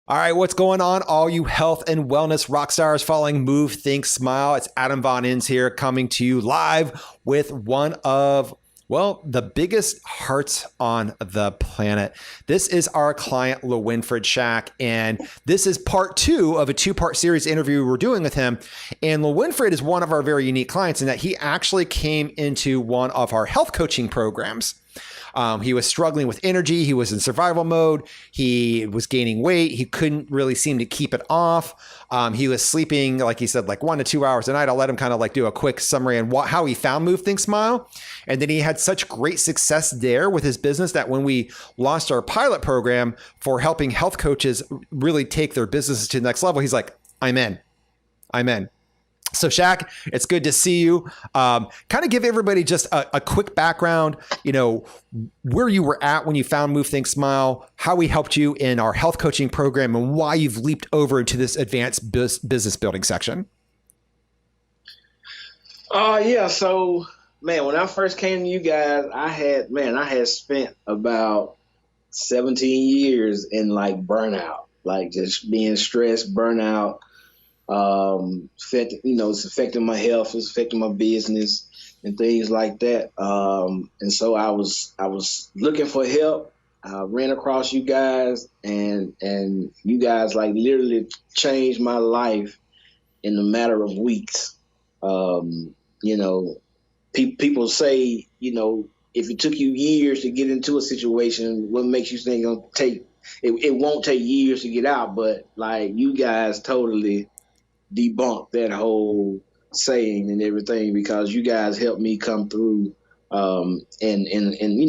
All right, what's going on, all you health and wellness rock stars following Move, Think, Smile? It's Adam Von Inns here coming to you live with one of, well, the biggest hearts on the planet. This is our client, LeWinfred Shack, and this is part two of a two-part series interview we're doing with him. And LeWinfred is one of our very unique clients in that he actually came into one of our health coaching programs. He was struggling with energy. He was in survival mode. He was gaining weight. He couldn't really seem to keep it off. He was sleeping, like he said, like 1 to 2 hours a night. I'll let him kind of like do a quick summary on how he found Move, Think, Smile. And then he had such great success there with his business that when we launched our pilot program for helping health coaches really take their businesses to the next level, he's like, I'm in. So Shaq, it's good to see you. Kind of give everybody just a quick background, where you were at when you found Move, Think, Smile, how we helped you in our health coaching program, and why you've leaped over into this advanced business building section. So, man, when I first came to you guys, I had spent about 17 years in like burnout, like just being stressed, burnout. It's affecting my health, it's affecting my business and things like that. And so I was looking for help. I ran across you guys and you guys like literally changed my life in a matter of weeks. People say, if it took you years to get into a situation, what makes you think it won't take years to get out? But like you guys totally debunk that whole saying and everything, because you guys helped me come through in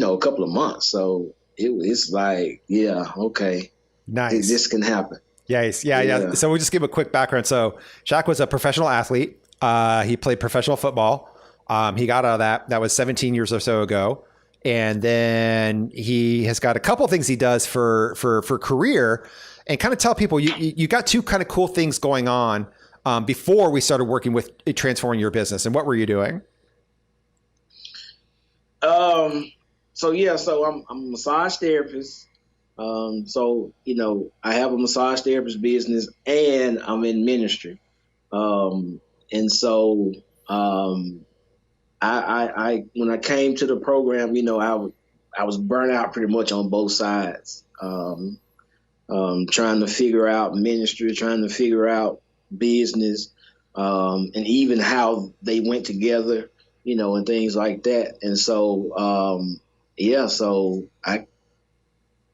a couple of months. So it's like, yeah, okay, nice, this can happen. Yeah. So we'll just give a quick background. So Shaq was a professional athlete. He played professional football. He got out of that. That was 17 years or so ago. And then he has got a couple of things he does for career, and kind of tell people you got two kind of cool things going on before we started working with transforming your business. And what were you doing? So I'm a massage therapist. I have a massage therapist business and I'm in ministry. I when I came to the program, I was burnt out pretty much on both sides. Trying to figure out ministry, trying to figure out business, and even how they went together, and things like that. And so, so I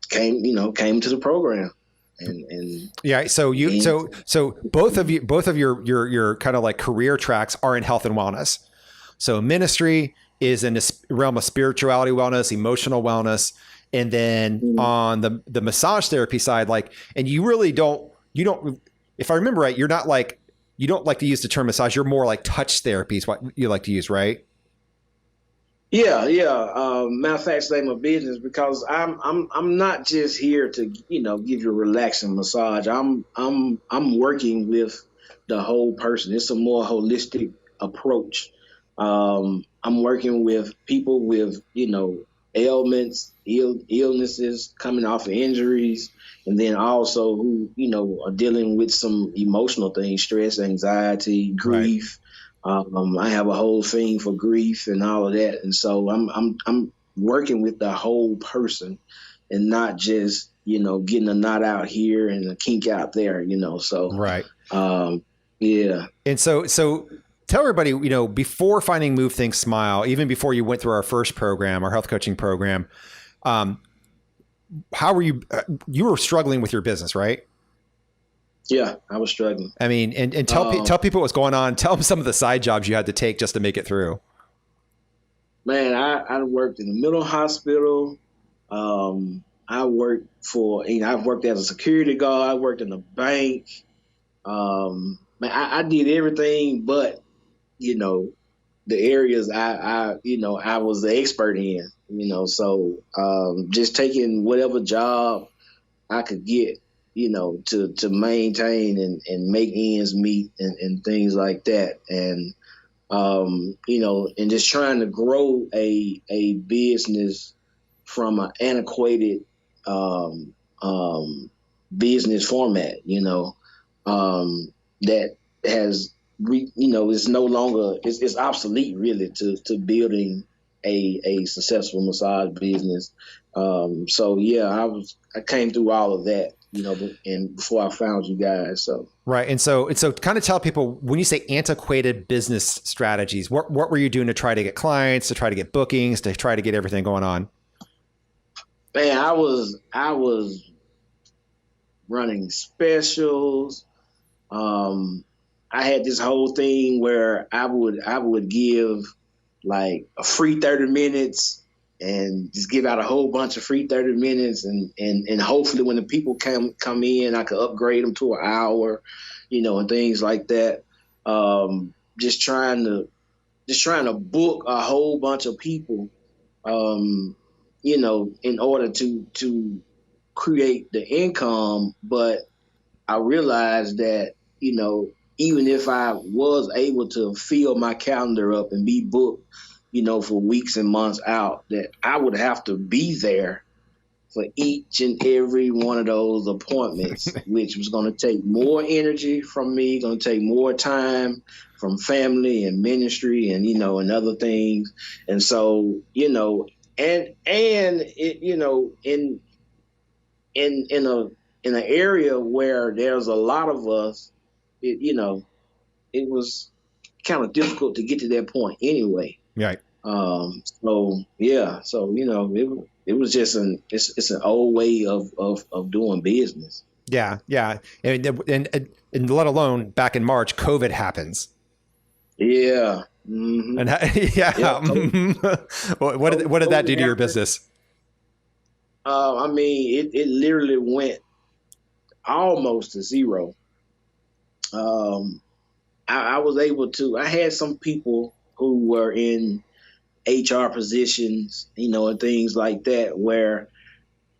came to the program. So both of your kind of like career tracks are in health and wellness. So ministry is in the realm of spirituality, wellness, emotional wellness. And then on the massage therapy side, and you don't, if I remember right, you don't like to use the term massage. You're more like touch therapy is what you like to use, right? Yeah. Matter of fact, it's like my business, because I'm not just here to, give you a relaxing massage. I'm working with the whole person. It's a more holistic approach. I'm working with people with, ailments, illnesses, coming off of injuries, and then also who, are dealing with some emotional things, stress, anxiety, grief. Right. I have a whole thing for grief and all of that. And so I'm working with the whole person and not just, getting a knot out here and a kink out there, so. Right. Yeah. And so tell everybody, before finding Move, Think, Smile, even before you went through our first program, our health coaching program, how were you? You were struggling with your business, right? Yeah, I was struggling. I mean, and tell people what's going on. Tell them some of the side jobs you had to take just to make it through. Man, I worked in the mental hospital. I've worked as a security guard. I worked in the bank. I did everything but, the areas I was the expert in, so just taking whatever job I could get, to maintain and make ends meet and things like that. And, and just trying to grow a business from an antiquated business format, that has, it's no longer, it's obsolete really to building a successful massage business. So yeah, I came through all of that, and before I found you guys. So Right. And so kind of tell people, when you say antiquated business strategies, what were you doing to try to get clients, to try to get bookings, to try to get everything going on? man, I was running specials. I had this whole thing where I would give like a free 30 minutes and just give out a whole bunch of free 30 minutes, and hopefully when the people come in, I could upgrade them to an hour, and things like that. Just trying to book a whole bunch of people, in order to create the income. But I realized that, even if I was able to fill my calendar up and be booked, for weeks and months out, that I would have to be there for each and every one of those appointments, which was going to take more energy from me, going to take more time from family and ministry and, and other things. And so, and it, in an area where there's a lot of us, it was kind of difficult to get to that point anyway. Right. So yeah, so it was just it's an old way of doing business. Yeah. Yeah. And let alone back in March, COVID happens. Yeah. Mm-hmm. And yeah. Yeah. What did that do to your business? I mean, it literally went almost to zero. I was able to. I had some people who were in HR positions, and things like that, where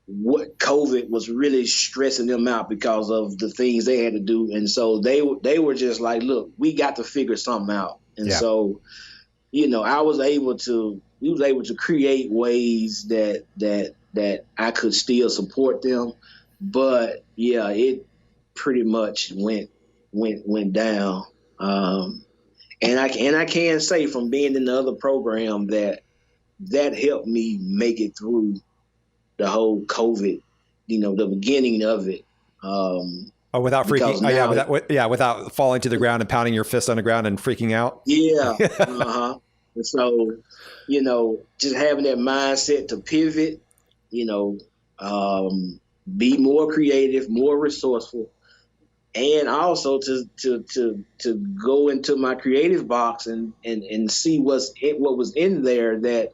what COVID was really stressing them out because of the things they had to do, and so they were just like, "Look, we got to figure something out." And so, I was able to. We was able to create ways that I could still support them, but yeah, it pretty much went down. And I can say from being in the other program that helped me make it through the whole COVID, the beginning of it. Without freaking, without falling to the ground and pounding your fist on the ground and freaking out. Yeah. And so, just having that mindset to pivot, be more creative, more resourceful, and also to go into my creative box and see what was in there that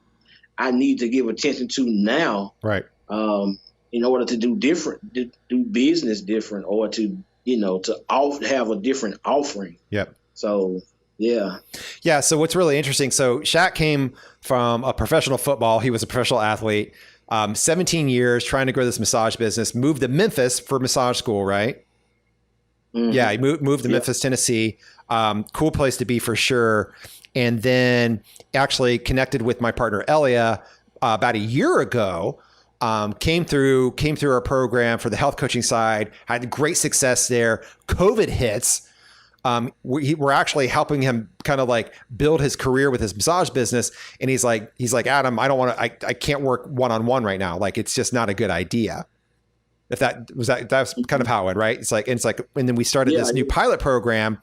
I need to give attention to now. Right. In order to do business different, or to have a different offering. Yep. So yeah. Yeah. So what's really interesting, so Shack came from a professional football. He was a professional athlete, 17 years trying to grow this massage business, moved to Memphis for massage school, right? Mm-hmm. Yeah, he moved to Memphis, Tennessee. Cool place to be for sure. And then actually connected with my partner Elia about a year ago. Came through our program for the health coaching side. Had great success there. COVID hits. We're actually helping him kind of like build his career with his massage business. And he's like, Adam, I can't work one-on-one right now. Like, it's just not a good idea. If that's kind of how it went, right? It's like, and then we started this new pilot program,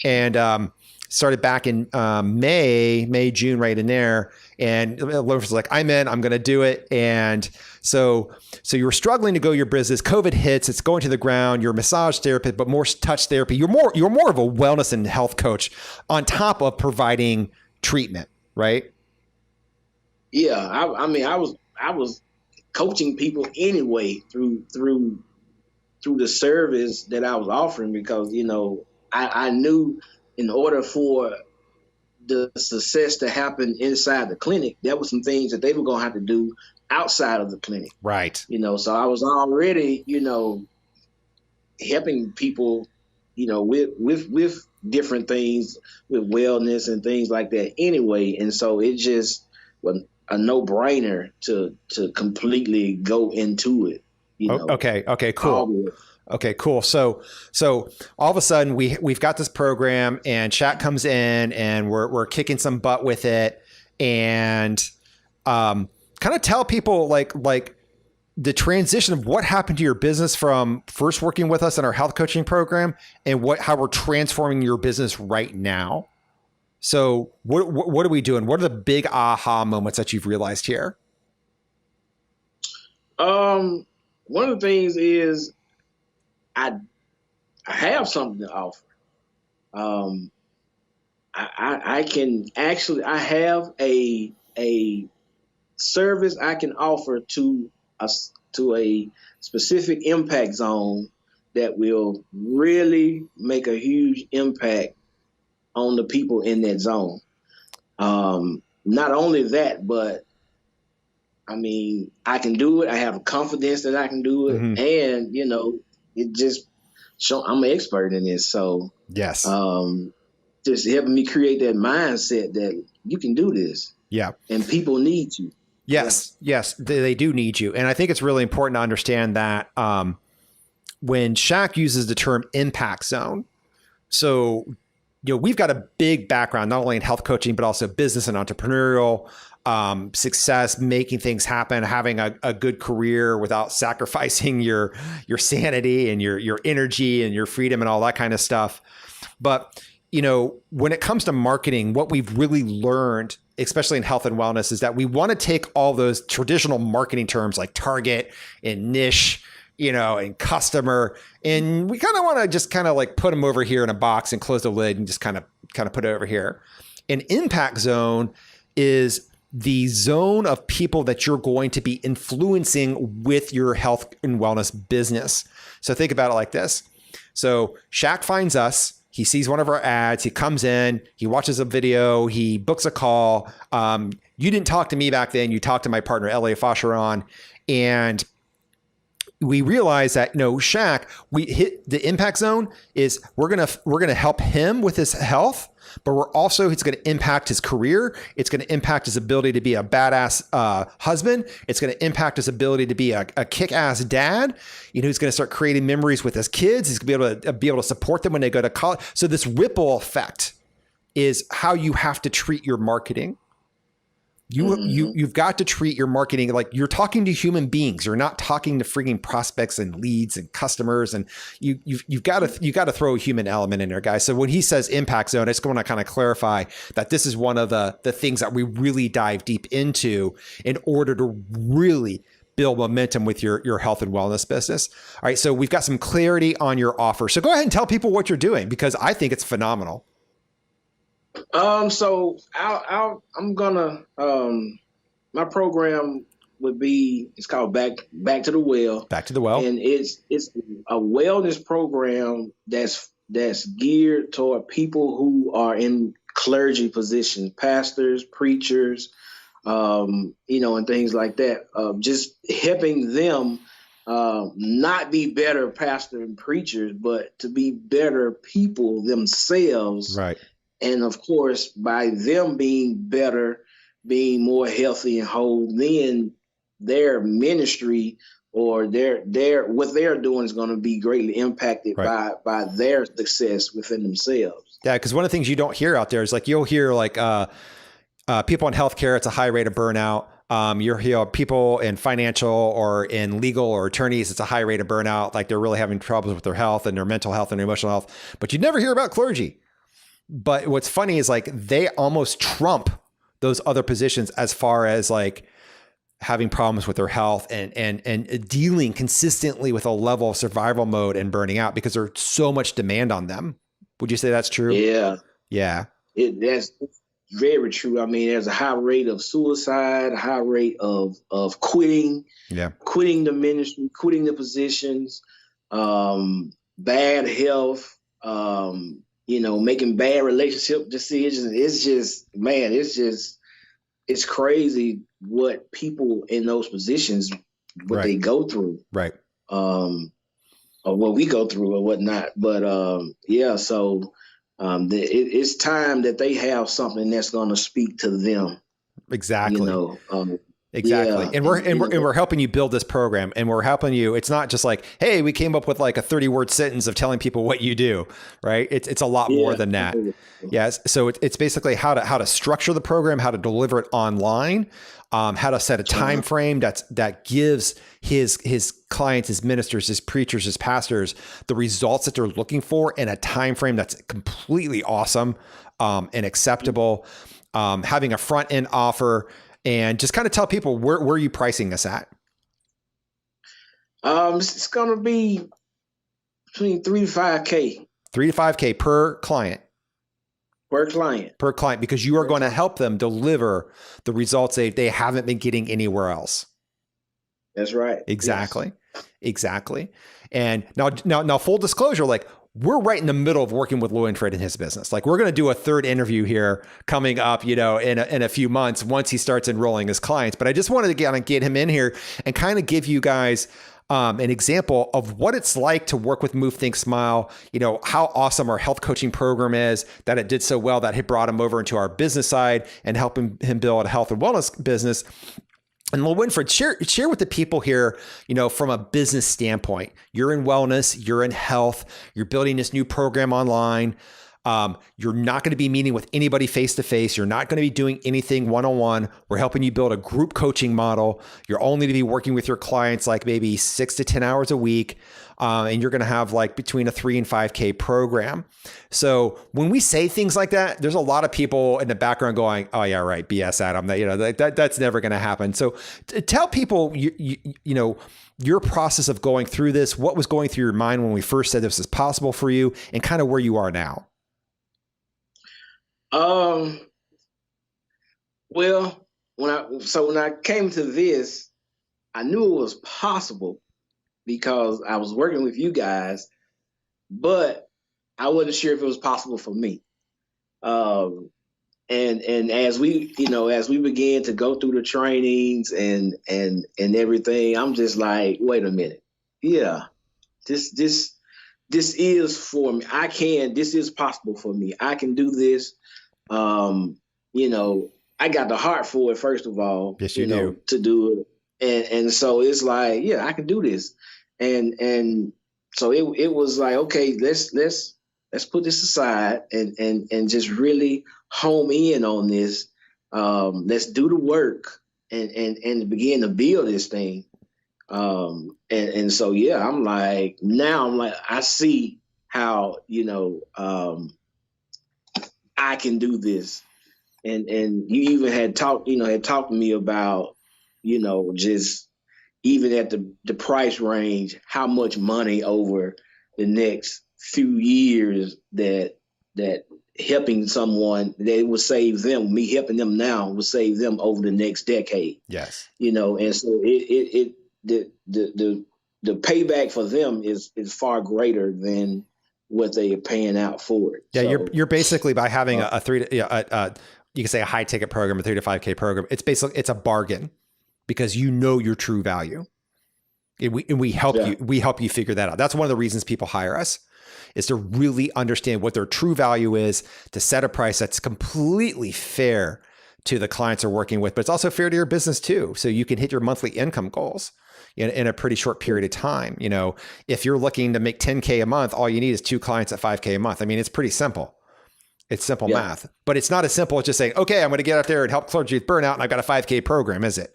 and started back in May, June, right in there. And LeWinfred was like, I'm in, I'm going to do it. And so you were struggling to go your business. COVID hits, it's going to the ground. You're a massage therapist, but more touch therapy. You're more of a wellness and health coach on top of providing treatment, right? Yeah. I mean, I was coaching people anyway through the service that I was offering, because I knew in order for the success to happen inside the clinic, there were some things that they were going to have to do outside of the clinic. Right. So I was already helping people with different things, with wellness and things like that anyway. And so it just was a no-brainer to completely go into it. Okay, cool. Okay, cool. So all of a sudden we've got this program, and Shack comes in, and we're kicking some butt with it, and kind of tell people like the transition of what happened to your business from first working with us in our health coaching program, and how we're transforming your business right now. So what are we doing? What are the big aha moments that you've realized here? One of the things is I have something to offer. Um, I can actually, I have a service I can offer to a specific impact zone that will really make a huge impact on the people in that zone. Not only that, but I mean, I can do it. I have confidence that I can do it, Mm-hmm. and it just show I'm an expert in this. So, Yes. just helping me create that mindset that you can do this. Yeah. And people need you. Yes. Yeah. Yes. They do need you. And I think it's really important to understand that when Shack uses the term impact zone, so, we've got a big background, not only in health coaching, but also business and entrepreneurial success, making things happen, having a good career without sacrificing your sanity and your energy and your freedom and all that kind of stuff. But, when it comes to marketing, what we've really learned, especially in health and wellness, is that we want to take all those traditional marketing terms like target and niche, and customer, and we kind of want to just kind of like put them over here in a box and close the lid and just kind of put it over here. An impact zone is the zone of people that you're going to be influencing with your health and wellness business. So think about it like this. So Shack finds us. He sees one of our ads. He comes in. He watches a video. He books a call. You didn't talk to me back then. You talked to my partner, Elliot Fosheron, and we realize that Shack, we hit the impact zone is we're gonna help him with his health, but it's going to impact his career. It's going to impact his ability to be a badass husband. It's going to impact his ability to be a kick-ass dad. He's going to start creating memories with his kids. He's going to be able to support them when they go to college. So this ripple effect is how you have to treat your marketing. You've got to treat your marketing like you're talking to human beings. You're not talking to freaking prospects and leads and customers. And you've got to throw a human element in there, guys. So when he says impact zone, I just want to kind of clarify that this is one of the things that we really dive deep into in order to really build momentum with your health and wellness business. All right. So we've got some clarity on your offer. So go ahead and tell people what you're doing, because I think it's phenomenal. So I'm gonna my program would be, it's called Back to the Well. Back to the Well. And it's a wellness program that's geared toward people who are in clergy positions, pastors, preachers, and things like that. Just helping them not be better pastor and preachers, but to be better people themselves. Right. And of course, by them being better, being more healthy and whole, then their ministry or their what they're doing is going to be greatly impacted by their success within themselves. Yeah, because one of the things you don't hear out there is like you'll hear like people in healthcare, it's a high rate of burnout. You'll hear people in financial or in legal or attorneys, it's a high rate of burnout. Like they're really having troubles with their health and their mental health and their emotional health. But you never hear about clergy. But what's funny is like they almost trump those other positions as far as like having problems with their health and dealing consistently with a level of survival mode and burning out because there's so much demand on them. Would you say that's true? Yeah. Yeah. That's very true. I mean, there's a high rate of suicide, a high rate of quitting, quitting the ministry, quitting the positions, bad health, making bad relationship decisions. It's just, man, it's crazy what people in those positions, what they go through. Right. Or what we go through or whatnot. But so it's time that they have something that's going to speak to them. Exactly. Exactly. Yeah, And and you know, we're helping you build this program, and we're helping you. It's not just like, hey, we came up with like a 30-word sentence of telling people what you do, right? It's a lot more yeah, than that. Yes. So it's basically how to structure the program, how to deliver it online, how to set a time frame that gives his clients, his ministers, his preachers, his pastors the results that they're looking for in a time frame that's completely awesome and acceptable. Having a front end offer, and just kind of tell people where are you pricing this at? it's gonna be between 3 to 5K 3 to 5K per client. per client, because you are Per going to client. help them deliver the results they haven't been getting anywhere else. That's right. Yes. Exactly. Exactly. And now, full disclosure, like we're right in the middle of working with LeWinfred in his business. Like we're going to do a third interview here coming up, in a few months once he starts enrolling his clients. But I just wanted to get him in here and kind of give you guys an example of what it's like to work with Move, Think, Smile. How awesome our health coaching program is, that it did so well that he brought him over into our business side and helping him build a health and wellness business. And LeWinfred, share with the people here, from a business standpoint. You're in wellness, you're in health, you're building this new program online. You're not going to be meeting with anybody face to face. You're not going to be doing anything one-on-one. We're helping you build a group coaching model. You're only to be working with your clients like maybe 6 to 10 hours a week. And you're going to have like between a 3 and 5K program. So when we say things like that, there's a lot of people in the background going, "Oh yeah, right, BS, Adam. That's never going to happen." So tell people, your process of going through this, what was going through your mind when we first said this is possible for you, and kind of where you are now. Um. Well, when I came to this, I knew it was possible because I was working with you guys, but I wasn't sure if it was possible for me. Um. And as we began to go through the trainings and everything, I'm just like, wait a minute, yeah, this is for me. This is possible for me. I can do this. Um, I got the heart for it, first of all, Yes, you do. to do it. And so it's like, yeah, I can do this. And so it was like, okay, let's put this aside and just really home in on this. Let's do the work and begin to build this thing. And so yeah, I'm like I see how I can do this. And you even had talked to me about just even at the price range, how much money over the next few years that helping someone, that would save them. Me helping them now would save them over the next decade. Yes. And so the payback for them is far greater than what they are paying out for it. Yeah, So you're basically, by having a three, you can say a high ticket program, a 3 to 5K program. It's a bargain because your true value. And we help yeah, you figure that out. That's one of the reasons people hire us, is to really understand what their true value is, to set a price that's completely fair to the clients they're working with, but it's also fair to your business too. So you can hit your monthly income goals in a pretty short period of time. If you're looking to make 10K a month, all you need is 2 clients at 5K a month. I mean, it's pretty simple. It's simple yeah. math, but it's not as simple as just saying, okay, I'm going to get out there and help clergy with burnout, and I've got a 5K program, is it?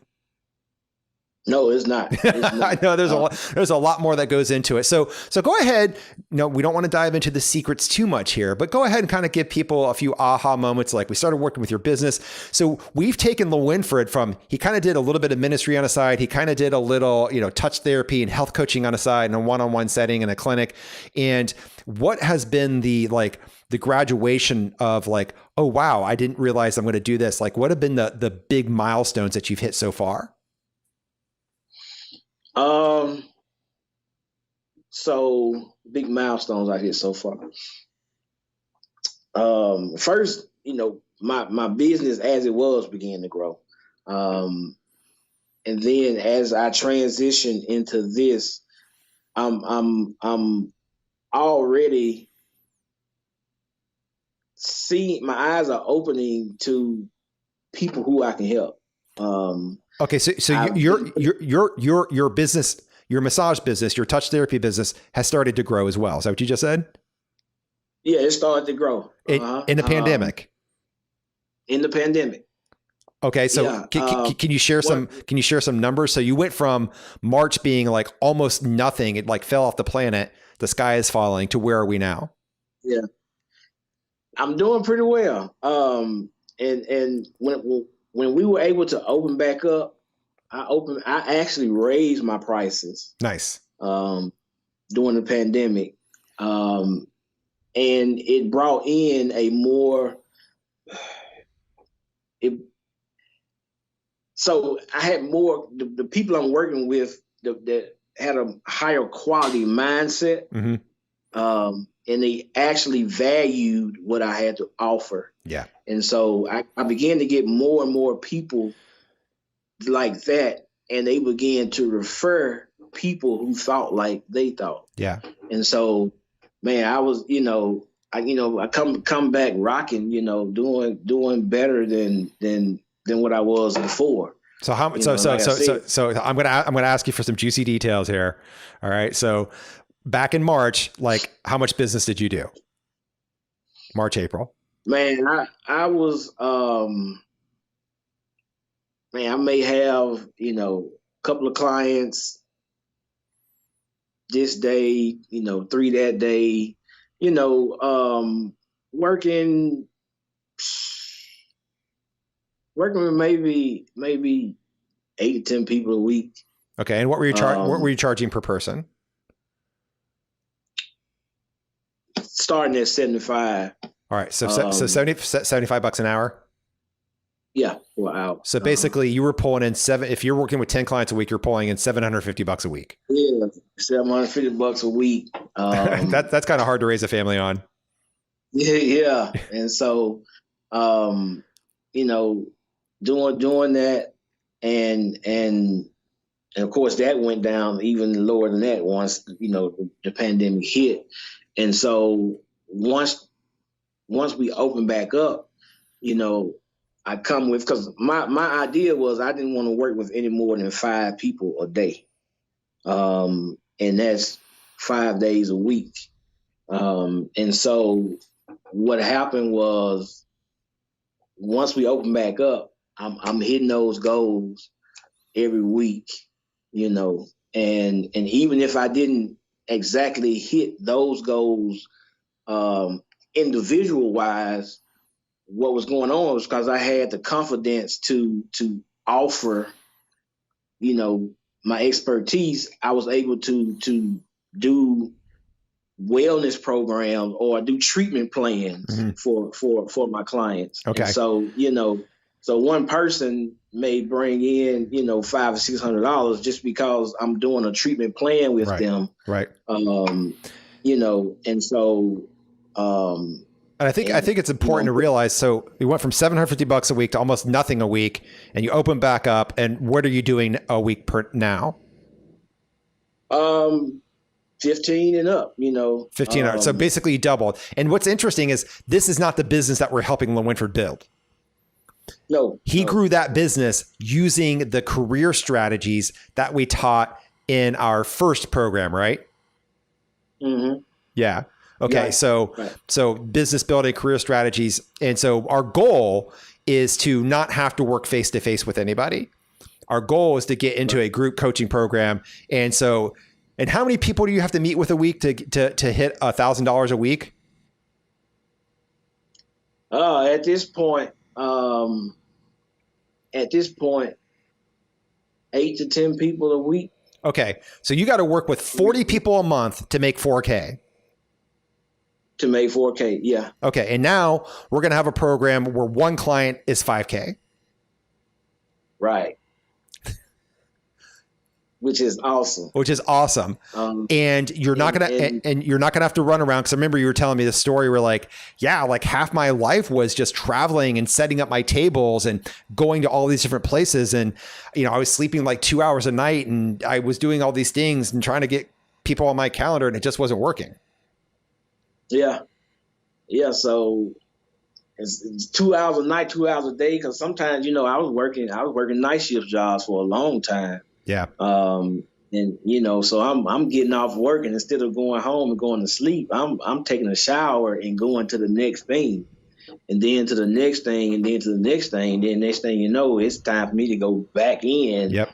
No, it's not. It's I not. know there's a lot more that goes into it. So go ahead. No, we don't want to dive into the secrets too much here, but go ahead and kind of give people a few aha moments. Like, we started working with your business. So we've taken LeWinfred from, he kind of did a little bit of ministry on the side. He kind of did a little, touch therapy and health coaching on the side, in a one-on-one setting in a clinic. And what has been the graduation of like, oh, wow, I didn't realize I'm going to do this. Like, what have been the big milestones that you've hit so far? So big milestones I hit so far. First, my business as it was began to grow. And then as I transition into this, I'm already seeing, my eyes are opening to people who I can help. Okay. So your business, your massage business, your touch therapy business has started to grow as well. Is that what you just said? Yeah, it started to grow. In the pandemic. In the pandemic. Okay, so Yeah. Can you share some numbers? So you went from March being like almost nothing, it like fell off the planet, the sky is falling, to where are we now? Yeah, I'm doing pretty well. And when we were able to open back up, I actually raised my prices Nice. during the pandemic, and it brought in a more it. So I had more the people I'm working with that had a higher quality mindset, and they actually valued what I had to offer. Yeah. And so I began to get more and more people like that, and they began to refer people who thought like they thought. Yeah. And so, man, I was, I come back rocking, doing better than what I was before. So so I'm gonna ask you for some juicy details here. All right. So back in March, like how much business did you do? March, April. Man, I was man, I may have, a couple of clients this day, 3 that day, working with maybe 8 to 10 people a week. Okay. And what were you charging per person? Starting at 75. All right. So 75 bucks an hour. Yeah. Wow. So basically you were pulling in if you're working with 10 clients a week, you're pulling in $750 a week. Yeah. $750 a week. That's kind of hard to raise a family on. Yeah. And so, doing that and of course that went down even lower than that once, the pandemic hit. And so once we open back up, I come with, because my idea was I didn't want to work with any more than 5 people a day. And that's 5 days a week. And so what happened was once we open back up, I'm hitting those goals every week, and even if I didn't exactly hit those goals individual wise, what was going on was because I had the confidence to offer, my expertise. I was able to do wellness programs or do treatment plans for my clients. Okay. And so, so one person may bring in, $500 or $600 just because I'm doing a treatment plan with them. Right. And so, and I think it's important to realize. So you went from $750 a week to almost nothing a week, and you open back up. And what are you doing a week per now? 15 and up, 15. So basically you doubled. And what's interesting is this is not the business that we're helping LeWinfred build. No. He grew that business using the career strategies that we taught in our first program, right? Mm-hmm. Yeah. Okay. Right. So business building, career strategies. And so our goal is to not have to work face to face with anybody. Our goal is to get into a group coaching program. And how many people do you have to meet with a week to hit $1,000 a week? At this point, 8 to 10 people a week. Okay. So you got to work with 40 people a month to make $4K. To make $4K. Yeah. Okay. And now we're going to have a program where one client is $5K. Right. Which is awesome. And you're not going to have to run around. Cause I remember you were telling me the story where like half my life was just traveling and setting up my tables and going to all these different places. And, I was sleeping like 2 hours a night and I was doing all these things and trying to get people on my calendar and it just wasn't working. Yeah. Yeah. So it's 2 hours a night, 2 hours a day. Because sometimes, I was working night shift jobs for a long time. Yeah. And so I'm getting off work, and instead of going home and going to sleep, I'm taking a shower and going to the next thing, and then to the next thing, and then to the next thing. And then next thing you know, it's time for me to go back in. Yep.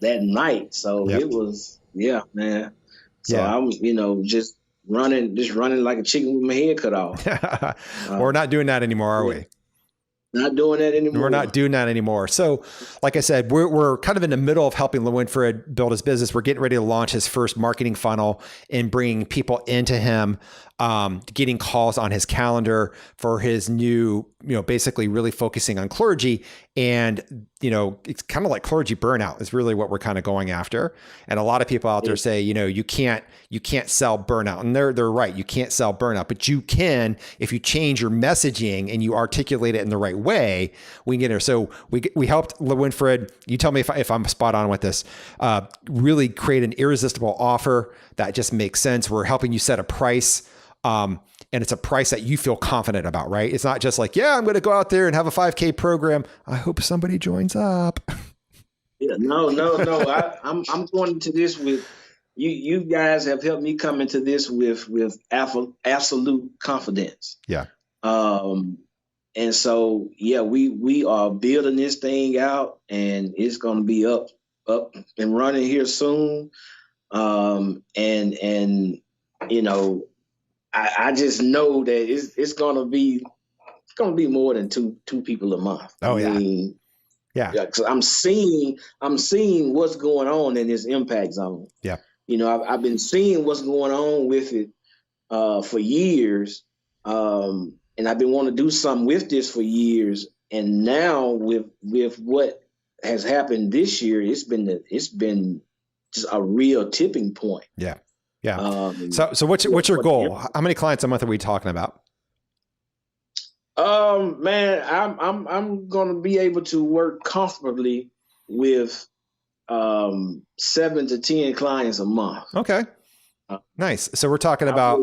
That night. So Yep. it was, yeah, man. So Yeah. I'm, just running like a chicken with my head cut off. We're not doing that anymore, are we? Not doing that anymore. We're not doing that anymore. So, like I said, we're kind of in the middle of helping LeWinfred build his business. We're getting ready to launch his first marketing funnel and bringing people into him, getting calls on his calendar for his new, basically really focusing on clergy. And, it's kind of like clergy burnout is really what we're kind of going after. And a lot of people out there say, you can't sell burnout. And they're right. You can't sell burnout, but you can, if you change your messaging and you articulate it in the right way, we can get there. So we helped LeWinfred. You tell me if I'm spot on with this, really create an irresistible offer that just makes sense. We're helping you set a price. And it's a price that you feel confident about, right? It's not just like, yeah, I'm going to go out there and have a 5K program. I hope somebody joins up. Yeah, no. I'm going into this with you. You guys have helped me come into this with absolute confidence. Yeah. And so, yeah, we are building this thing out, and it's going to be up and running here soon. I just know that it's gonna be more than two people a month. Oh, yeah. Yeah. Cause I'm seeing what's going on in this impact zone. Yeah. I've been seeing what's going on with it for years. And I've been wanting to do something with this for years. And now with what has happened this year, it's been just a real tipping point. Yeah. Yeah. So what's your goal? How many clients a month are we talking about? Man, I'm going to be able to work comfortably with 7 to 10 clients a month. Okay. Nice. So we're talking about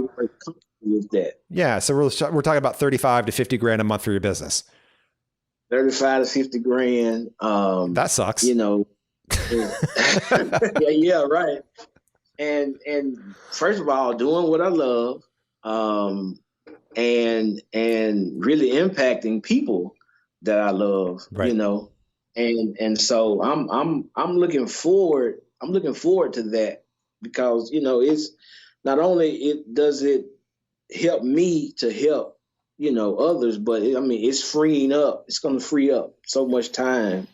with that. Yeah. So we're talking about 35 to 50 grand a month for your business. 35 to 50 grand. That sucks. Yeah, right. And first of all, doing what I love, and really impacting people that I love, right. and so I'm looking forward to that, because it's not only does it help me to help others, but it's going to free up so much time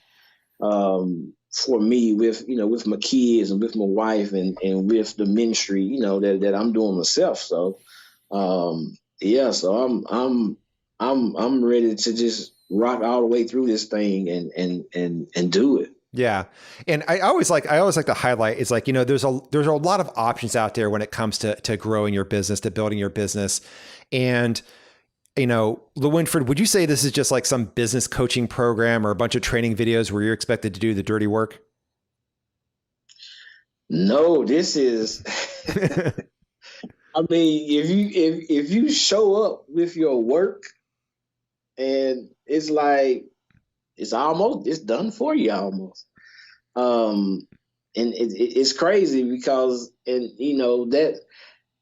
for me with my kids and with my wife and with the ministry that I'm doing myself. So so I'm ready to just rock all the way through this thing and do it. Yeah. And I always like to highlight, it's like, there's a lot of options out there when it comes to growing your business, to building your business. And LeWinfred, would you say this is just like some business coaching program or a bunch of training videos where you're expected to do the dirty work? No, this is, if you show up with your work, and it's like, it's done for you almost. And it's crazy because,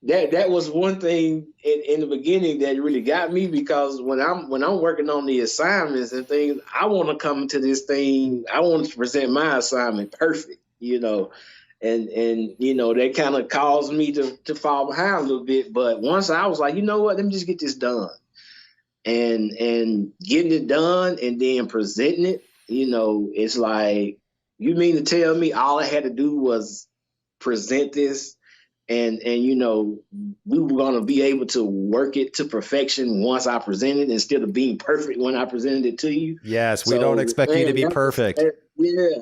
that was one thing in the beginning that really got me, because when I'm working on the assignments and things, I want to come to this thing, I want to present my assignment perfect, and that kind of caused me to fall behind a little bit. But once I was like, you know what, let me just get this done, and getting it done and then presenting it, it's like, you mean to tell me all I had to do was present this? And we were going to be able to work it to perfection once I presented, instead of being perfect when I presented it to you. Yes, we don't expect you to be perfect. Yeah.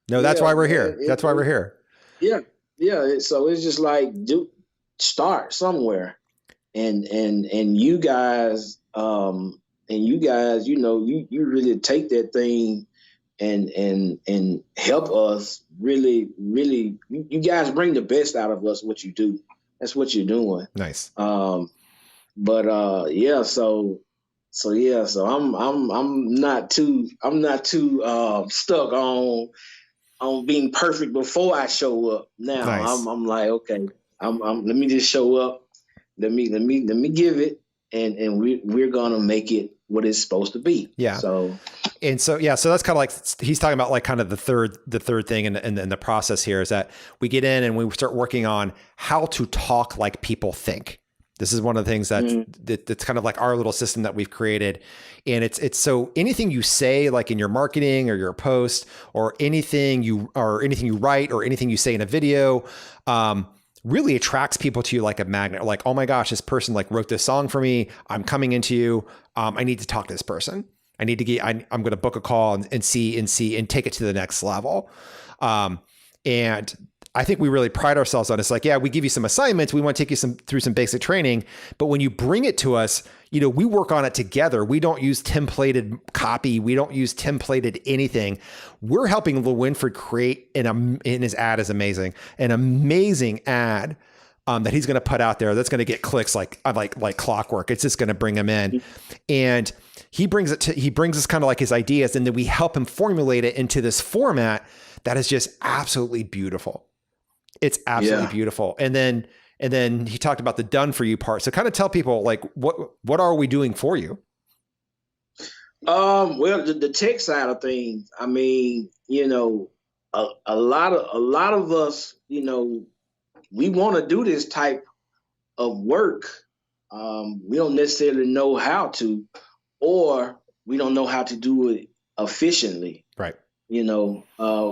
No, that's why we're here. That's why we're here. Yeah. Yeah. So it's just like, start somewhere. And you guys, you really take that thing and help us really, you guys bring the best out of us, what you do. That's what you're doing. Nice. So So yeah, so I'm not too stuck on being perfect before I show up. Now Nice. I'm like, okay, I'm let me just show up. Let me give it, and we're gonna make it what it's supposed to be. Yeah. So And so, yeah, so that's kind of like, he's talking about like kind of the third thing in the process here is that we get in and we start working on how to talk like people think. This is one of the things that's kind of like our little system that we've created. And it's so anything you say, like in your marketing or your post or anything you write or anything you say in a video, really attracts people to you like a magnet. Like, oh my gosh, this person like wrote this song for me. I'm coming into you. I need to talk to this person. I need to get, I'm going to book a call and see and take it to the next level. And I think we really pride ourselves on it's like, yeah, we give you some assignments. We want to take you through some basic training, but when you bring it to us, you know, we work on it together. We don't use templated copy. We don't use templated anything. We're helping LeWinfred create in his ad is amazing, an amazing ad that he's going to put out there that's going to get clicks like clockwork. It's just going to bring him in. And he brings us kind of like his ideas, and then we help him formulate it into this format that is just absolutely beautiful. It's absolutely beautiful. And then he talked about the done for you part. So kind of tell people like what are we doing for you? Well, the tech side of things, I mean, you know, a lot of us, you know, we want to do this type of work. We don't necessarily know how to, or we don't know how to do it efficiently. Right. You know,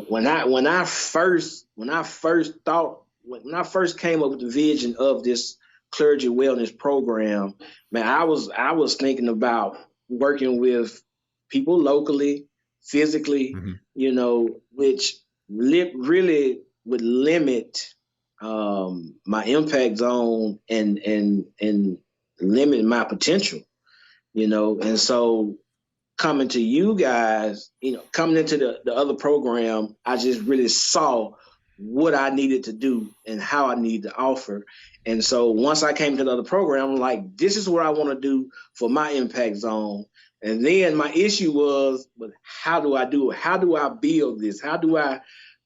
when I first came up with the vision of this clergy wellness program, man, I was thinking about working with people locally, physically, you know, which really would limit my impact zone and limit my potential, you know. And so coming to you guys, you know, coming into the other program, I just really saw what I needed to do and how I needed to offer. And so once I came to the other program, I'm like, this is what I want to do for my impact zone. And then my issue was, but how do I do it? How do I build this? How do I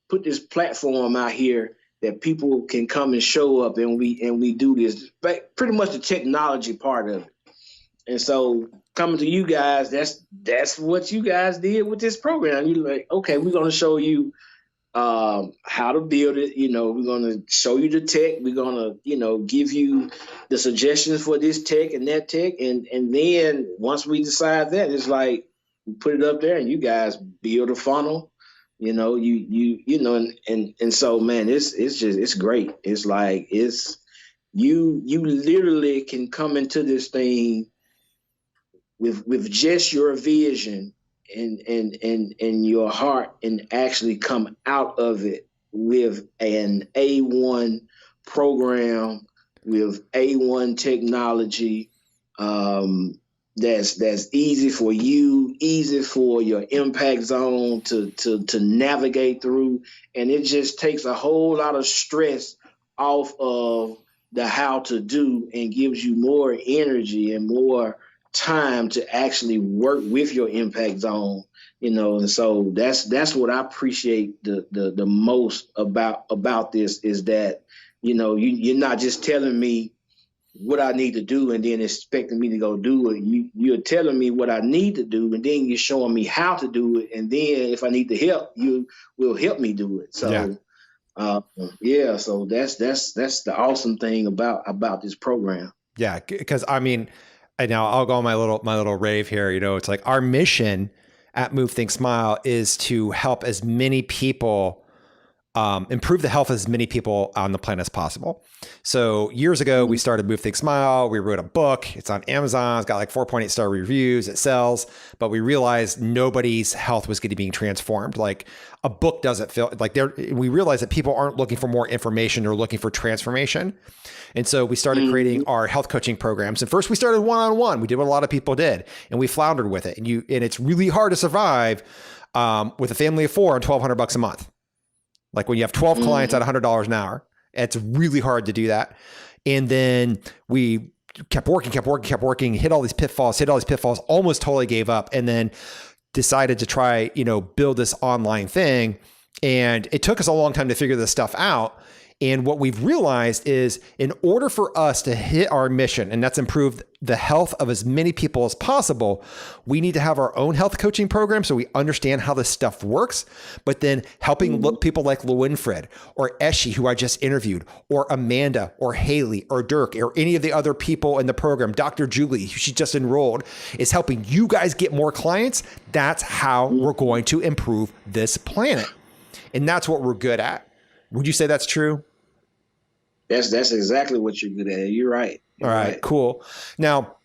put this platform out here that people can come and show up and we do this? Pretty much the technology part of it. And so coming to you guys, that's what you guys did with this program. You're like, okay, we're going to show you how to build it. You know, we're going to show you the tech. We're going to, you know, give you the suggestions for this tech and that tech. And then once we decide that, it's like we put it up there and you guys build a funnel. You know, you know, and so man, it's great. It's like you literally can come into this thing with just your vision and your heart and actually come out of it with an A1 program, with A1 technology, that's easy for you, easy for your impact zone to navigate through. And it just takes a whole lot of stress off of the how to do and gives you more energy and more time to actually work with your impact zone, you know. And so that's what I appreciate the most about this is that, you know, you're not just telling me what I need to do and then expecting me to go do it. You're telling me what I need to do and then you're showing me how to do it. And then if I need to help, you will help me do it. So so that's the awesome thing about this program. Yeah, because I mean, and now I'll go on my little rave here. You know, it's like our mission at Move Think Smile is to help as many people improve the health of as many people on the planet as possible. So years ago, we started Move Think Smile. We wrote a book. It's on Amazon. It's got like 4.8 star reviews. It sells, but we realized nobody's health was getting being transformed. Like a book doesn't feel like we realized that people aren't looking for more information. They're looking for transformation. And so we started creating our health coaching programs. And first we started one-on-one. We did what a lot of people did and we floundered with it. And it's really hard to survive with a family of 4 on $1,200 a month. Like when you have 12 clients at $100 an hour, it's really hard to do that. And then we kept working, hit all these pitfalls, almost totally gave up, and then decided to try, build this online thing. And it took us a long time to figure this stuff out. And what we've realized is, in order for us to hit our mission, and that's improve the health of as many people as possible, we need to have our own health coaching program so we understand how this stuff works. But then helping people like LeWinfred or Eshi, who I just interviewed, or Amanda or Haley or Dirk or any of the other people in the program, Dr. Julie, who she just enrolled, is helping you guys get more clients. That's how we're going to improve this planet. And that's what we're good at. Would you say that's true? That's exactly what you're good at. You're right. All right, cool. Now,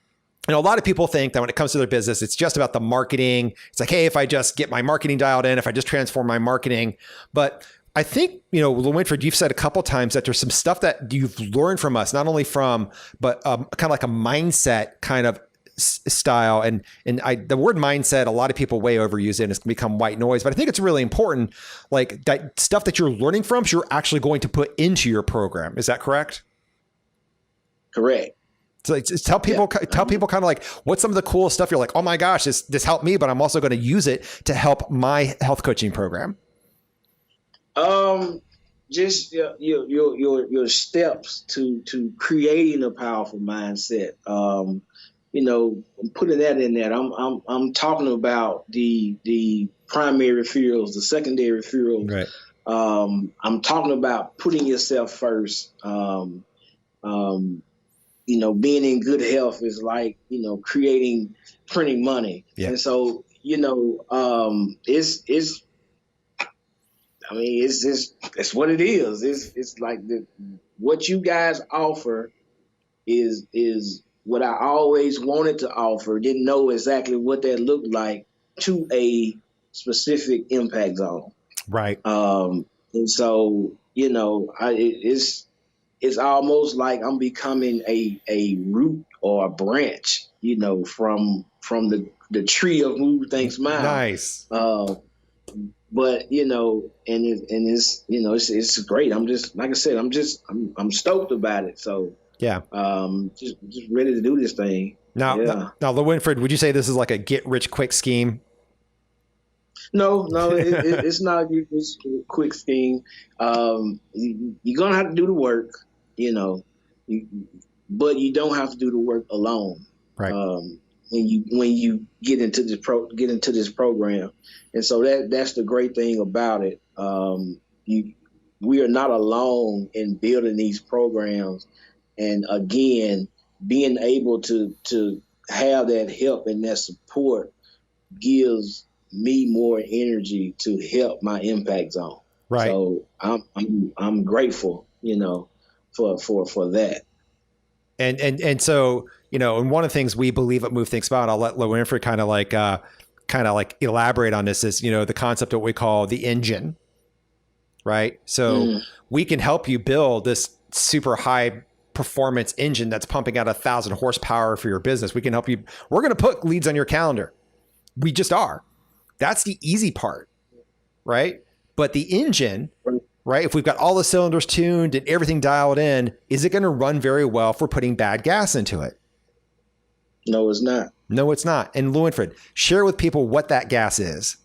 a lot of people think that when it comes to their business, it's just about the marketing. It's like, hey, if I just get my marketing dialed in, if I just transform my marketing. But I think, LeWinfred, you've said a couple of times that there's some stuff that you've learned from us, not only from, but kind of like a mindset kind of style. And the word mindset, a lot of people way overuse it and it's become white noise, but I think it's really important, like that stuff that you're learning from, you're actually going to put into your program. Is that correct? Correct. So it's tell people kind of like, what's some of the cool stuff you're like, oh my gosh, this helped me, but I'm also going to use it to help my health coaching program. Just your steps to creating a powerful mindset. Putting that in there, I'm talking about the primary fuels, the secondary fuels. Right. I'm talking about putting yourself first. Being in good health is like, printing money. Yeah. And so, it's what it is. It's like what you guys offer is what I always wanted to offer. Didn't know exactly what that looked like to a specific impact zone. Right. And so, it's almost like I'm becoming a root or a branch, from the tree of Move Thanks Smile. Nice. But it's great. I'm just, like I said, I'm stoked about it. So yeah, just ready to do this thing. Now, LeWinfred, would you say this is like a get rich quick scheme? No, it's not a get rich quick scheme. You're gonna have to do the work, but you don't have to do the work alone. Right. When you get into this program, and so that's the great thing about it. We are not alone in building these programs, and again, being able to have that help and that support gives me more energy to help my impact zone. Right. So I'm grateful, for that. And so, and one of the things we believe at Move Thinks About, I'll let LeWinfred kind of like elaborate on this, is, the concept of what we call the engine, right? So we can help you build this super high performance engine that's pumping out 1,000 horsepower for your business. We can help you. We're going to put leads on your calendar. We just are. That's the easy part, right? But the engine, right? If we've got all the cylinders tuned and everything dialed in, is it going to run very well if we're putting bad gas into it? No, it's not. No, it's not. And LeWinfred, share with people what that gas is.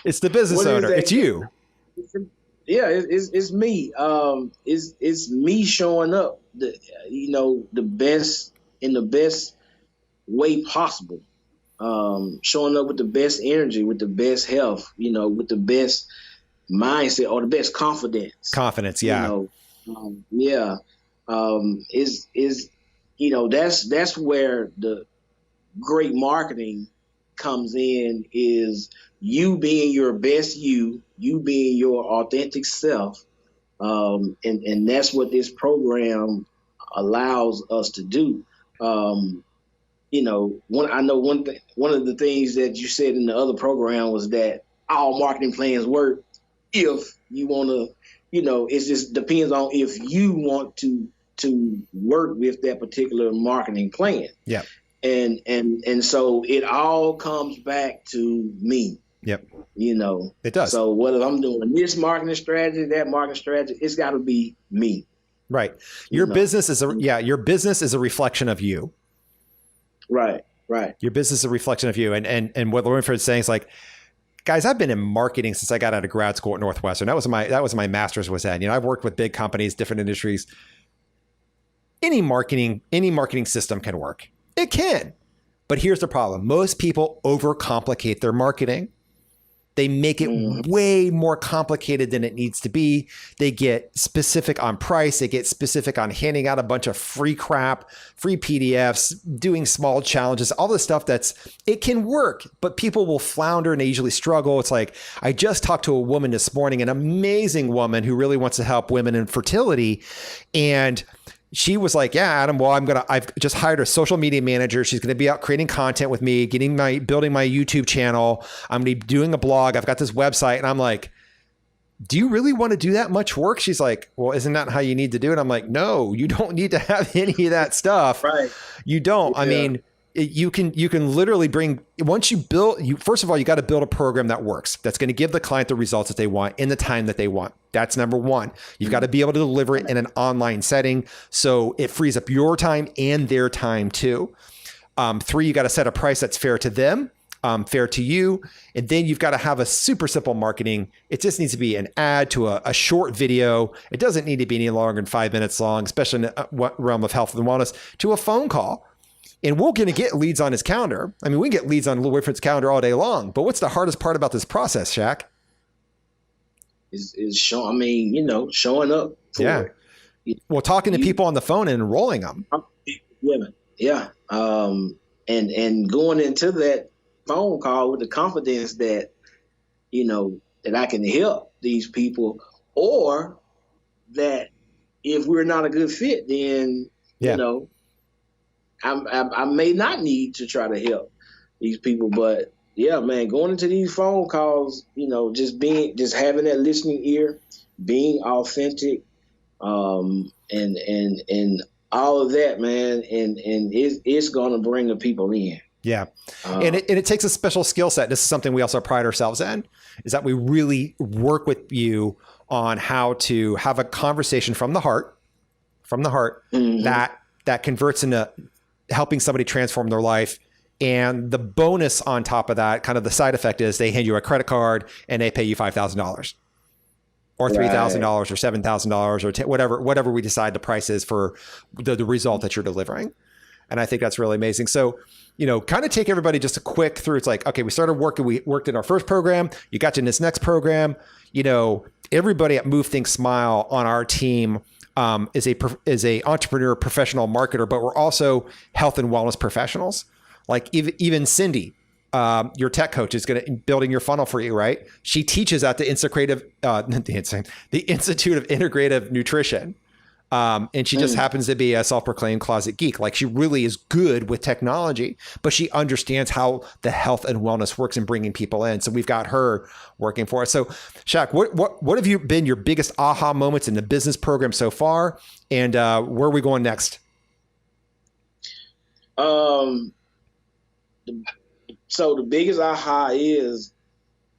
It's the business owner. It's you. Yeah, it's me. It's me showing up, the best in the best way possible. Showing up with the best energy, with the best health, with the best mindset or the best confidence. Confidence, yeah. That's where the great marketing comes in, is you being your best you being your authentic self. And that's what this program allows us to do. One of the things that you said in the other program was that all marketing plans work if you want to, it just depends on if you want to work with that particular marketing plan. Yeah. And so it all comes back to me. Yep. you know. It does. So whether I'm doing this marketing strategy, that marketing strategy, it's got to be me. Right. You Your know. business is your business is a reflection of you. Right. Right. Your business is a reflection of you. And what LeWinfred is saying is like, guys, I've been in marketing since I got out of grad school at Northwestern. That was my master's was at. You know, I've worked with big companies, different industries. Any marketing system can work. It can. But here's the problem. Most people overcomplicate their marketing. They make it way more complicated than it needs to be. They get specific on price. They get specific on handing out a bunch of free crap, free PDFs, doing small challenges, all this stuff it can work, but people will flounder and they usually struggle. It's like, I just talked to a woman this morning, an amazing woman who really wants to help women in fertility. And she was like, yeah, Adam, well, I've just hired a social media manager. She's going to be out creating content with me, building my YouTube channel. I'm going to be doing a blog. I've got this website. And I'm like, do you really want to do that much work? She's like, well, isn't that how you need to do it? I'm like, no, you don't need to have any of that stuff. Right. You don't. Yeah. I mean, you can literally once you first of all, you got to build a program that works. That's going to give the client the results that they want in the time that they want. That's number one. You've got to be able to deliver it in an online setting. So it frees up your time and their time too. 3, you got to set a price that's fair to them, fair to you. And then you've got to have a super simple marketing. It just needs to be an ad to a short video. It doesn't need to be any longer than 5 minutes long, especially in the realm of health and wellness, to a phone call. And we're going to get leads on his calendar. I mean, we get leads on LeWinfred's calendar all day long. But what's the hardest part about this process, Shack? Is showing up. Yeah. Well, talking to people on the phone and enrolling them. Yeah. And going into that phone call with the confidence that, that I can help these people, or that if we're not a good fit, then, I may not need to try to help these people. But yeah, man, going into these phone calls, just having that listening ear, being authentic, and all of that, man, and it's gonna bring the people in. Yeah, and it takes a special skill set. This is something we also pride ourselves in, is that we really work with you on how to have a conversation from the heart, that converts into helping somebody transform their life. And the bonus on top of that, kind of the side effect, is they hand you a credit card and they pay you $5,000 or $3,000 or $7,000 or whatever we decide the price is for the result that you're delivering. And I think that's really amazing. So, kind of take everybody just a quick through. It's like, okay, we started working, we worked in our first program. You got to this next program. Everybody at Move, Think, Smile on our team is a entrepreneur, professional marketer, but we're also health and wellness professionals. Like even Cindy, your tech coach, is going to building your funnel for you, right? She teaches at the Institute of Integrative Nutrition. And she just happens to be a self-proclaimed closet geek. Like, she really is good with technology, but she understands how the health and wellness works in bringing people in. So we've got her working for us. So Shack, what have you been your biggest aha moments in the business program so far? And where are we going next? So the biggest aha is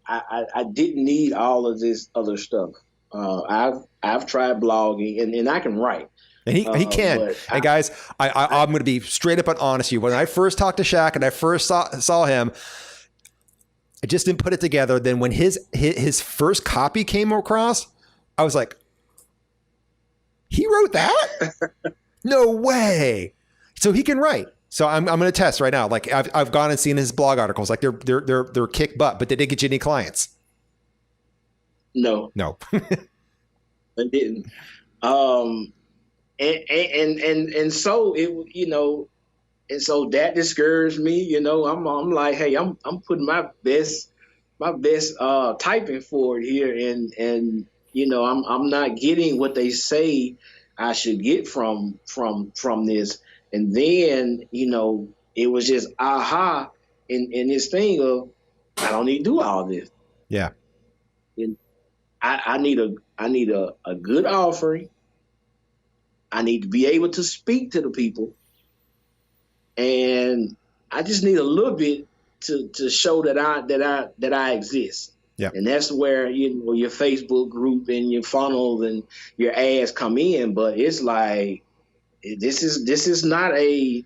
I didn't need all of this other stuff. I've tried blogging and I can write. And he can. And guys, I'm going to be straight up and honest with you. When I first talked to Shack and I first saw him, I just didn't put it together. Then when his first copy came across, I was like, he wrote that? No way. So he can write. So I'm going to test right now. Like, I've gone and seen his blog articles. Like, they're kick butt. But did they get you any clients? No. I didn't. And so it, and so that discouraged me. I'm like, hey, I'm putting my best typing for it here, and I'm not getting what they say I should get from this. And then it was just aha in this thing of, I don't need to do all this. Yeah. And I need a good offering. I need to be able to speak to the people, and I just need a little bit to show that I exist. Yeah. And that's where, your Facebook group and your funnels and your ads come in. But it's like, this is not a,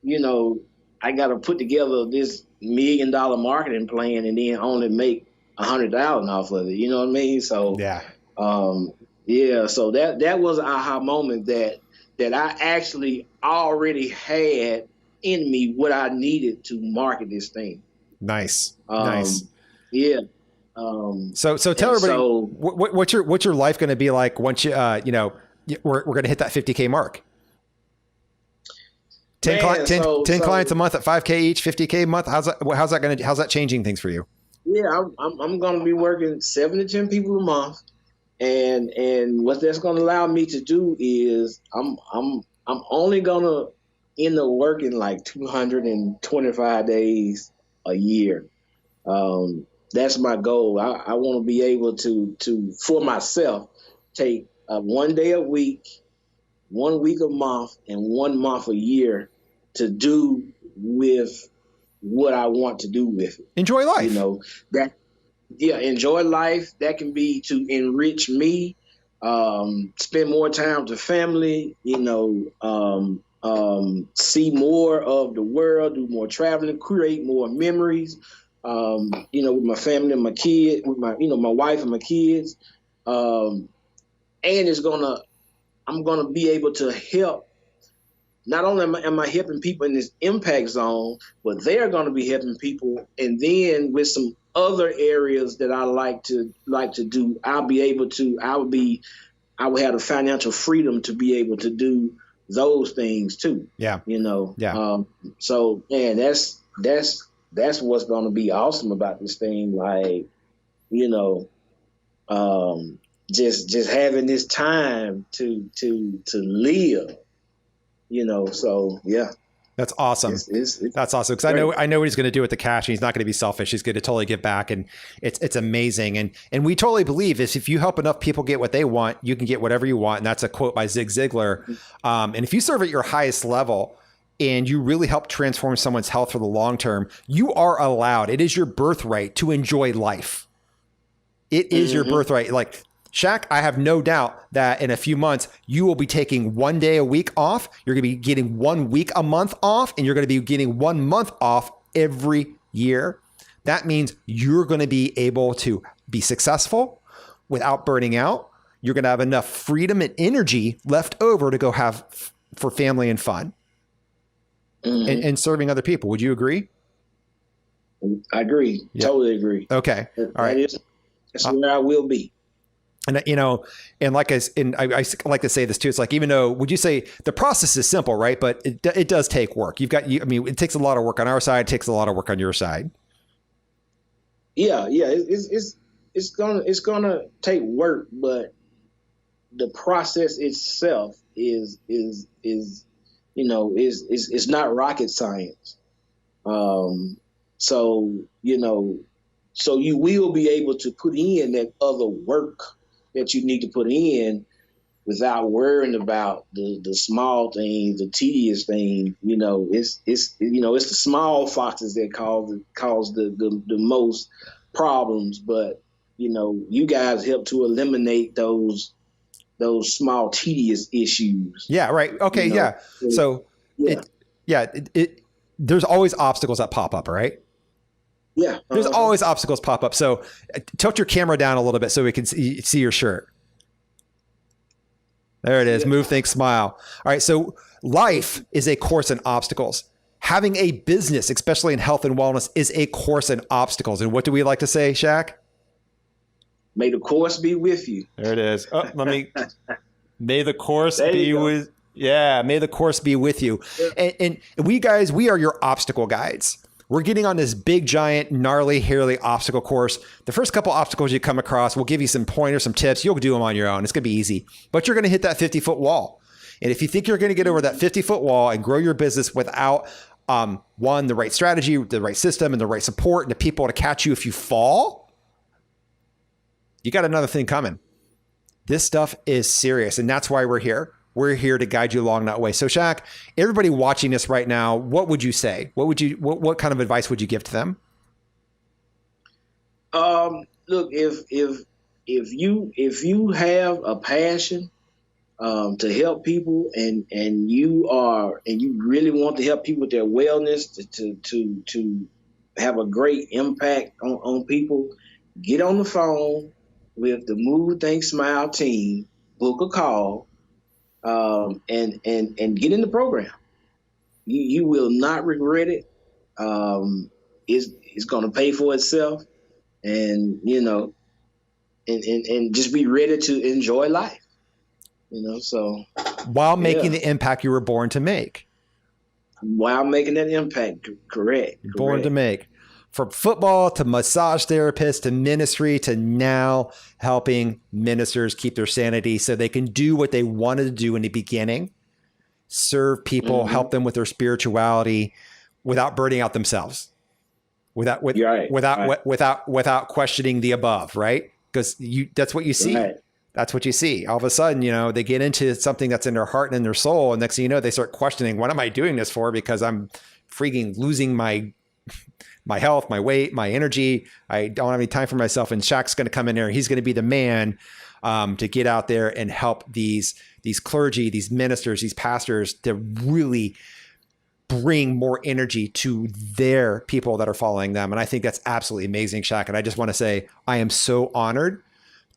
I got to put together this $1 million marketing plan and then only make 100,000 off of it. You know what I mean? So, Yeah. so that was an aha moment that I actually already had in me what I needed to market this thing. Nice. Yeah. So tell everybody what's your life going to be like once we're going to hit that 50K mark. 10 clients a month at 5K each, 50K a month. How's that changing things for you? Yeah, I'm going to be working 7 to 10 people a month. And what that's going to allow me to do is I'm only going to end up working like 225 days a year. That's my goal. I want to be able to for myself take 1 day a week, 1 week a month, and 1 month a year to do with what I want to do with it. Enjoy life. Enjoy life. That can be to enrich me, spend more time with the family, see more of the world, do more traveling, create more memories, with my family and my kids, with my wife and my kids. And I'm gonna be able to help. Not only am I helping people in this impact zone, but they're going to be helping people. And then with some other areas that I like to do, I will have the financial freedom to be able to do those things too. Yeah. Yeah. So man, that's what's going to be awesome about this thing. Like, just having this time to live. So yeah. That's awesome. That's awesome. Because I know what he's going to do with the cash, and he's not going to be selfish. He's going to totally give back, and it's amazing. And we totally believe is if you help enough people get what they want, you can get whatever you want. And that's a quote by Zig Ziglar. And if you serve at your highest level and you really help transform someone's health for the long term, you are allowed. It is your birthright to enjoy life. It is your birthright. Like, Shack, I have no doubt that in a few months, you will be taking 1 day a week off. You're going to be getting 1 week a month off, and you're going to be getting 1 month off every year. That means you're going to be able to be successful without burning out. You're going to have enough freedom and energy left over to go have for family and fun and serving other people. Would you agree? I agree. Yep. Totally agree. Okay. All right. That's where I will be. And and like I like to say this too. It's like, even though, would you say the process is simple, right? But it does take work. It takes a lot of work on our side. It takes a lot of work on your side. Yeah. It's gonna take work, but the process itself is not rocket science. So you will be able to put in that other work that you need to put in without worrying about the small things, the tedious things. It's the small foxes that cause the most problems. But you guys help to eliminate those small tedious issues. Yeah. Right. Okay. Yeah. So there's always obstacles that pop up, right? Yeah. There's always obstacles pop up. So tilt your camera down a little bit so we can see your shirt. There it is. Move, think, smile. All right. So life is a course in obstacles. Having a business, especially in health and wellness, is a course in obstacles. And what do we like to say, Shack? May the course be with you. There it is. Oh, may the course be with. Yeah. May the course be with you. And we are your obstacle guides. We're getting on this big, giant, gnarly, hairy obstacle course. The first couple obstacles you come across, we'll give you some pointers, some tips. You'll do them on your own. It's going to be easy. But you're going to hit that 50-foot wall. And if you think you're going to get over that 50-foot wall and grow your business without, the right strategy, the right system, and the right support, and the people to catch you if you fall, you got another thing coming. This stuff is serious. And that's why we're here. We're here to guide you along that way. So Shack, everybody watching this right now, what would you say? What kind of advice would you give to them? look, if you have a passion to help people, and you really want to help people with their wellness, to have a great impact on people, get on the phone with the Move, Think, Smile team, book a call, and get in the program. You will not regret it. It's going to pay for itself, and and just be ready to enjoy life. So while making the impact you were born to make. While making that impact, correct. Born to make. From football to massage therapist to ministry to now helping ministers keep their sanity so they can do what they wanted to do in the beginning, serve people, help them with their spirituality without burning out themselves, without questioning the above, right? Because that's what you see. Right. That's what you see. All of a sudden, they get into something that's in their heart and in their soul. And next thing you know, they start questioning, what am I doing this for? Because I'm freaking losing my health, my weight, my energy. I don't have any time for myself. And Shack's going to come in there. He's going to be the man to get out there and help these clergy, these ministers, these pastors to really bring more energy to their people that are following them. And I think that's absolutely amazing, Shack. And I just want to say, I am so honored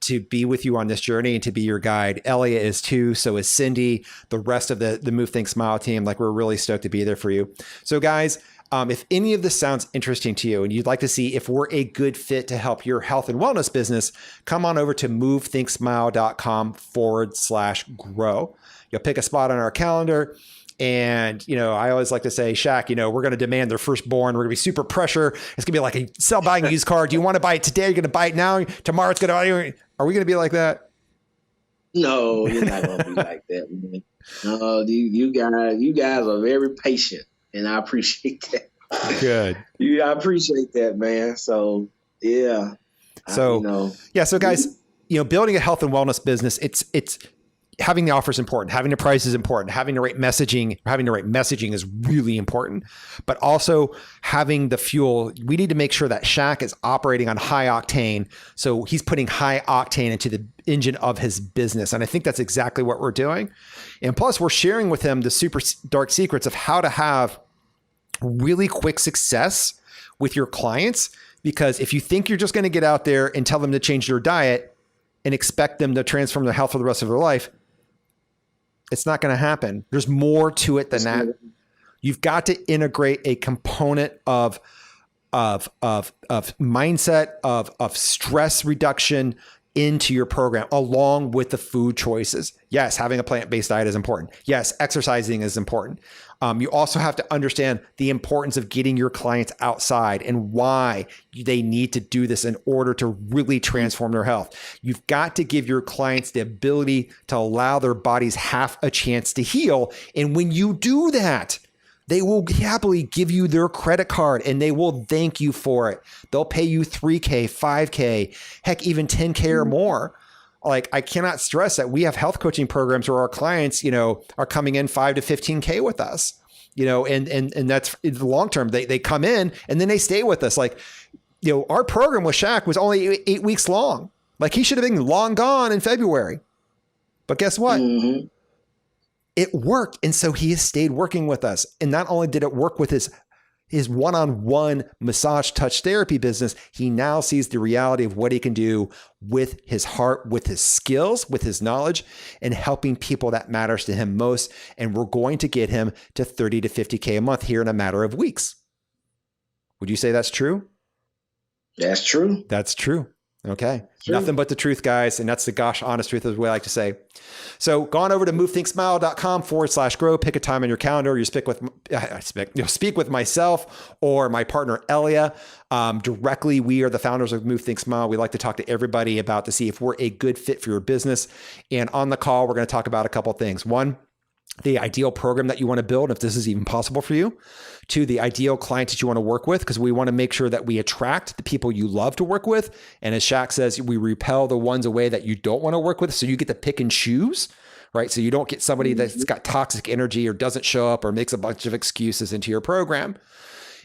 to be with you on this journey and to be your guide. Elia is too. So is Cindy, the rest of the Move, Think, Smile team. Like, we're really stoked to be there for you. So guys, if any of this sounds interesting to you and you'd like to see if we're a good fit to help your health and wellness business, come on over to movethinksmile.com/grow. You'll pick a spot on our calendar. And, I always like to say, Shack, we're going to demand their firstborn. We're going to be super pressure. It's going to be like a sell buying a used car. Do you want to buy it today? You're going to buy it now. Tomorrow it's going to, are we going to be like that? No, you're not going to be like that, man. No, you guys are very patient, and I appreciate that. Good. I appreciate that, man. So, yeah. So guys, building a health and wellness business, it's having the offer is important. Having the price is important. Having the right messaging is really important, but also having the fuel. We need to make sure that Shack is operating on high octane. So he's putting high octane into the engine of his business. And I think that's exactly what we're doing. And plus we're sharing with him the super dark secrets of how to have really quick success with your clients. Because if you think you're just going to get out there and tell them to change their diet and expect them to transform their health for the rest of their life, it's not going to happen. There's more to it than that. You've got to integrate a component of mindset, of stress reduction into your program, along with the food choices. Yes, having a plant-based diet is important. Yes, exercising is important. You also have to understand the importance of getting your clients outside and why they need to do this in order to really transform their health. You've got to give your clients the ability to allow their bodies half a chance to heal. And when you do that, they will happily give you their credit card and they will thank you for it. They'll pay you $3K, $5K, heck, even $10K or more. Like, I cannot stress that we have health coaching programs where our clients, are coming in $5 to $15K with us, and that's in the long term. They come in and then they stay with us. Like, our program with Shack was only 8 weeks long. Like, he should have been long gone in February, but guess what? Mm-hmm. It worked. And so he has stayed working with us. And not only did it work with his one-on-one massage touch therapy business, he now sees the reality of what he can do with his heart, with his skills, with his knowledge, and helping people that matters to him most. And we're going to get him to 30 to 50K a month here in a matter of weeks. Would you say that's true? That's true. That's true. Okay. True. Nothing but the truth, guys. And that's the gosh honest truth, is what I like to say. So go on over to movethinksmile.com/grow, pick a time on your calendar. You'll speak with myself or my partner, Elia, directly. We are the founders of Move, Think, Smile. We like to talk to everybody to see if we're a good fit for your business. And on the call, we're going to talk about a couple of things. One, the ideal program that you want to build, if this is even possible for you. Two, the ideal client that you want to work with, because we want to make sure that we attract the people you love to work with. And as Shack says, we repel the ones away that you don't want to work with. So you get to pick and choose, right? So you don't get somebody that's got toxic energy or doesn't show up or makes a bunch of excuses into your program.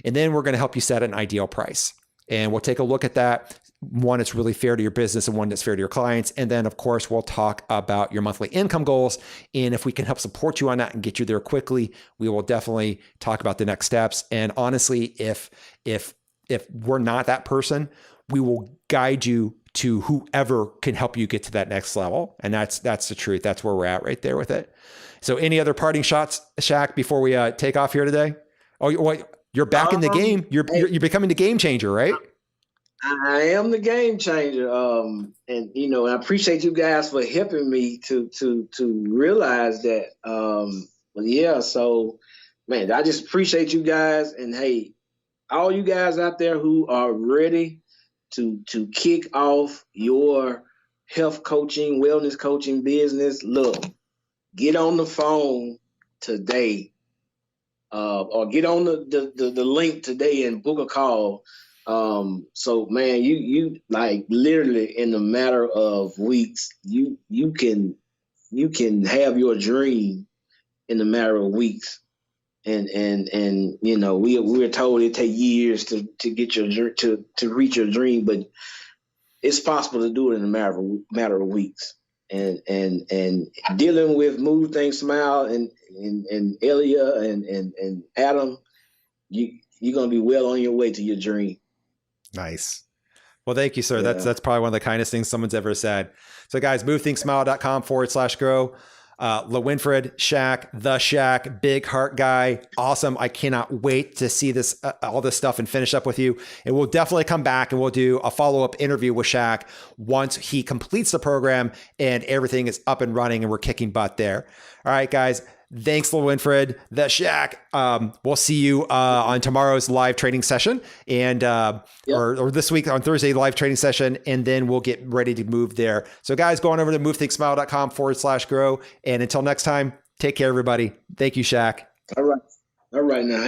And then we're going to help you set an ideal price. And we'll take a look at that. one that's really fair to your business and one that's fair to your clients. And then, of course, we'll talk about your monthly income goals. And if we can help support you on that and get you there quickly, we will definitely talk about the next steps. And honestly, if we're not that person, we will guide you to whoever can help you get to that next level. And that's the truth. That's where we're at right there with it. So any other parting shots, Shaq, before we take off here today? Oh, you're back in the game. You're becoming the game changer, right? I am the game changer. And I appreciate you guys for helping me to realize that. So man, I just appreciate you guys. And hey, all you guys out there who are ready to kick off your health coaching, wellness coaching business, look, get on the phone today, or get on the link today and book a call. So man, you like literally in a matter of weeks, you can have your dream in a matter of weeks. And we're told it take years to get to reach your dream, but it's possible to do it in a matter of weeks. And dealing with Move Think Smile and Elia and Adam, you're gonna be well on your way to your dream. Nice. Well, thank you, sir. Yeah. That's probably one of the kindest things someone's ever said. So guys, movethinksmile.com/grow. LeWinfred Shack, the Shack, big heart guy. Awesome. I cannot wait to see this, all this stuff and finish up with you. And we'll definitely come back and we'll do a follow-up interview with Shack once he completes the program and everything is up and running and we're kicking butt there. All right, guys. Thanks, LeWinfred, the Shack. We'll see you on tomorrow's live training session and or this week on Thursday live training session, and then we'll get ready to move there. So guys, go on over to movethinksmile.com/grow. And until next time, take care, everybody. Thank you, Shack. All right now.